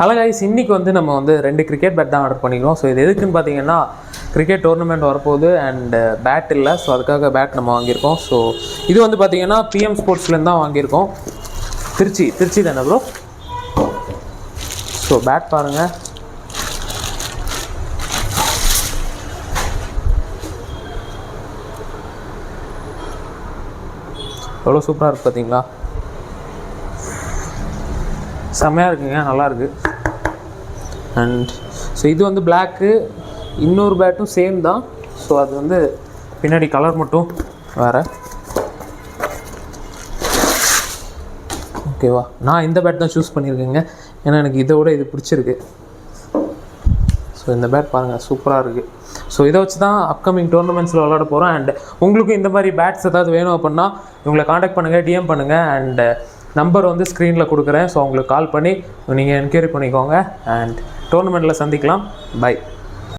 அழகாய்ஸ் இன்றைக்கி வந்து நம்ம வந்து 2 கிரிக்கெட் பேட் தான் ஆர்டர் பண்ணிக்கிறோம். ஸோ இது எதுக்குன்னு பார்த்தீங்கன்னா கிரிக்கெட் டோர்னமெண்ட் வரப்போகுது அண்ட் பேட் இல்லை. ஸோ அதுக்காக பேட் நம்ம வாங்கியிருக்கோம். ஸோ இது வந்து பார்த்தீங்கன்னா பிஎம் ஸ்போர்ட்ஸ்லேருந்து தான் வாங்கியிருக்கோம். திருச்சி தானே ப்ரோ? ஸோ பேட் பாருங்கள், எவ்வளோ சூப்பராக இருக்குது பார்த்தீங்களா? செம்மையாக இருக்குங்க, நல்லாயிருக்கு. அண்ட் ஸோ இது வந்து பிளாக்கு, இன்னொரு பேட்டும் சேம் தான். ஸோ அது வந்து பின்னாடி கலர் மட்டும் வேறு. ஓகேவா, நான் இந்த பேட் தான் சூஸ் பண்ணியிருக்கேங்க, ஏன்னா எனக்கு இதை விட இது பிடிச்சிருக்கு. ஸோ இந்த பேட் பாருங்கள், சூப்பராக இருக்குது. ஸோ இதை வச்சு தான் அப்கமிங் டோர்னமெண்ட்ஸில் விளாட போகிறோம். அண்ட் உங்களுக்கும் இந்த மாதிரி பேட்ஸ் ஏதாவது வேணும் அப்படின்னா இவங்களை காண்டாக்ட் பண்ணுங்கள், டிஎம் பண்ணுங்கள். அண்ட் நம்பர் வந்து ஸ்க்ரீனில் கொடுக்குறேன். ஸோ அவங்களுக்கு கால் பண்ணி நீங்கள் என்கொயரி பண்ணிக்கோங்க. அண்ட் டோர்னமெண்ட்டில் சந்திக்கலாம். பை.